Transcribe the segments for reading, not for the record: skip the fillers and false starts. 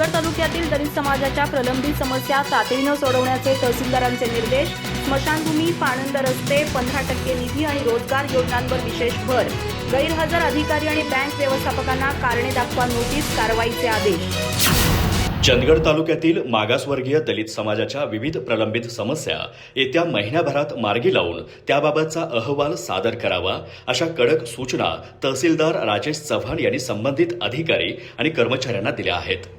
चंदगड तालुक्यातील दलित समाजाच्या प्रलंबित समस्या तातडीने सोडवण्याचे तहसीलदारांचे निर्देश। स्मशानभूमी, पाणंद रस्ते, 15% निधी आणि रोजगार योजनांवर विशेष भर। गैरहजर अधिकारी आणि बँक व्यवस्थापकांना कारणे दाखवा नोटीस, कारवाईचे आदेश। चंदगड तालुक्यातील मागासवर्गीय दलित समाजाच्या विविध प्रलंबित समस्या येत्या महिन्याभरात मार्गी लावून त्याबाबतचा अहवाल सादर करावा अशा कडक सूचना तहसीलदार राजेश चव्हाण यांनी संबंधित अधिकारी आणि कर्मचाऱ्यांना दिल्या आहेत।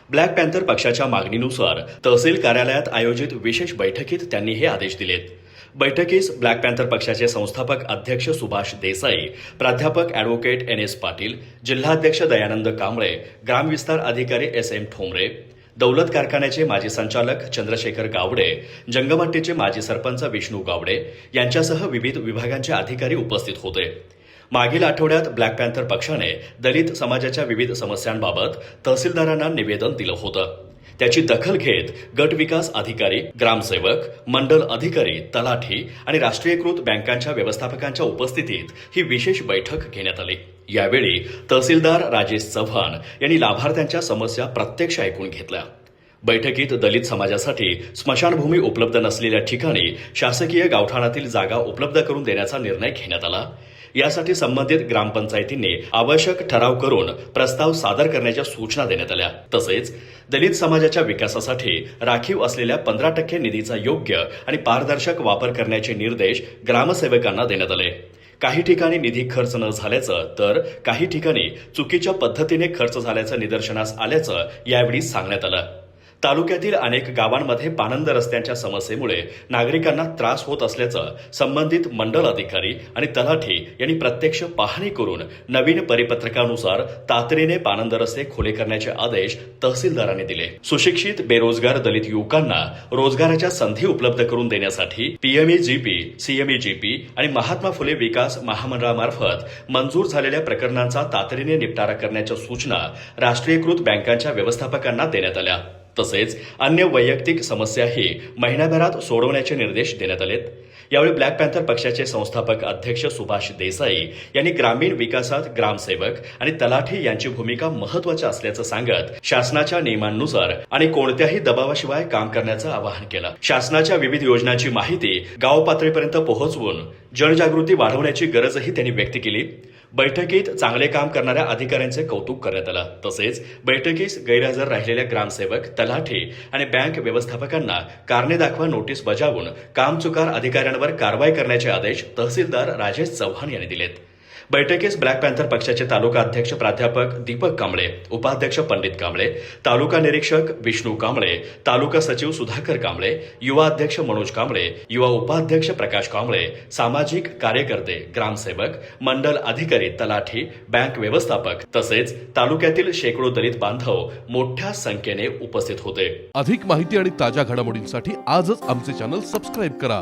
ब्लॅक पॅन्थर पक्षाच्या मागणीनुसार तहसील कार्यालयात आयोजित विशेष बैठकीत त्यांनी हे आदेश दिलेत। बैठकीस ब्लॅक पॅन्थर पक्षाचे संस्थापक अध्यक्ष सुभाष देसाई, प्राध्यापक ॲडव्होकेट NS पाटील, जिल्हाध्यक्ष दयानंद कांबळे, ग्रामविस्तार अधिकारी SM ठोंबरे, दौलत कारखान्याचे माजी संचालक चंद्रशेखर गावडे, जंगमट्टीचे माजी सरपंच विष्णू गावडे यांच्यासह विविध विभागांचे अधिकारी उपस्थित होते। मागील आठवड्यात ब्लॅक पॅन्थर पक्षाने दलित समाजाच्या विविध समस्यांबाबत तहसीलदारांना निवेदन दिलं होतं। त्याची दखल घेत गट विकास अधिकारी, ग्रामसेवक, मंडल अधिकारी, तलाठी आणि राष्ट्रीयकृत बँकांच्या व्यवस्थापकांच्या उपस्थितीत ही विशेष बैठक घेण्यात आली। यावेळी तहसीलदार राजेश चव्हाण यांनी लाभार्थ्यांच्या समस्या प्रत्यक्ष ऐकून घेतल्या। बैठकीत दलित समाजासाठी स्मशानभूमी उपलब्ध नसलेल्या ठिकाणी शासकीय गावठाणातील जागा उपलब्ध करून देण्याचा निर्णय घेण्यात आला। यासाठी संबंधित ग्रामपंचायतींनी आवश्यक ठराव करून प्रस्ताव सादर करण्याच्या सूचना देण्यात आल्या। तसेच दलित समाजाच्या विकासासाठी राखीव असलेल्या 15% निधीचा योग्य आणि पारदर्शक वापर करण्याचे निर्देश ग्रामसेवकांना देण्यात आले। काही ठिकाणी निधी खर्च न झाल्याचं तर काही ठिकाणी चुकीच्या पद्धतीने खर्च झाल्याचं निदर्शनास आल्याचं यावेळी सांगण्यात आलं। तालुक्यातील अनेक गावांमध्ये पाणंद रस्त्यांच्या समस्येमुळे नागरिकांना त्रास होत असल्याचं संबंधित मंडल अधिकारी आणि तलाठी यांनी प्रत्यक्ष पाहणी करून नवीन परिपत्रकानुसार तातडीने पाणंद रस्ते खुले करण्याचे आदेश तहसीलदारांनी दिले। सुशिक्षित बेरोजगार दलित युवकांना रोजगाराच्या संधी उपलब्ध करून देण्यासाठी PMEGP, CMEGP आणि महात्मा फुले विकास महामंडळामार्फत मंजूर झालेल्या प्रकरणांचा तातडीने निपटारा करण्याच्या सूचना राष्ट्रीयकृत बँकांच्या व्यवस्थापकांना देण्यात आल्या। तसेच अन्य वैयक्तिक समस्याही महिन्याभरात सोडवण्याचे निर्देश देण्यात आलेत। यावेळी ब्लॅक पॅन्थर पक्षाचे संस्थापक अध्यक्ष सुभाष देसाई यांनी ग्रामीण विकासात ग्रामसेवक आणि तलाठी यांची भूमिका महत्वाची असल्याचं सांगत शासनाच्या नियमांनुसार आणि कोणत्याही दबावाशिवाय काम करण्याचं आवाहन केलं। शासनाच्या विविध योजनांची माहिती गाव पातळीपर्यंत पोहोचवून जनजागृती वाढवण्याची गरजही त्यांनी व्यक्त केली। बैठकीत चांगले काम करणाऱ्या अधिकाऱ्यांचे कौतुक करण्यात आलं। तसेच बैठकीस गैरहजर राहिलेल्या ग्रामसेवक, तलाठी आणि बँक व्यवस्थापकांना कारणे दाखवा नोटीस बजावून कामचुकार अधिकाऱ्यांवर कारवाई करण्याचे आदेश तहसीलदार राजेश चव्हाण यांनी दिलेत। बैठकीस ब्लॅक पॅन्थर पक्षाचे तालुका अध्यक्ष प्राध्यापक दीपक कांबळे, उपाध्यक्ष पंडित कांबळे, तालुका निरीक्षक विष्णू कांबळे, तालुका सचिव सुधाकर कांबळे, युवा अध्यक्ष मनोज कांबळे, युवा उपाध्यक्ष प्रकाश कांबळे, सामाजिक कार्यकर्ते, ग्रामसेवक, मंडल अधिकारी, तलाठी, बँक व्यवस्थापक तसेच तालुक्यातील शेकडो दलित बांधव मोठ्या संख्येने उपस्थित होते। अधिक माहिती आणि ताज्या घडामोडींसाठी आजच आमचे चॅनल सबस्क्राईब करा।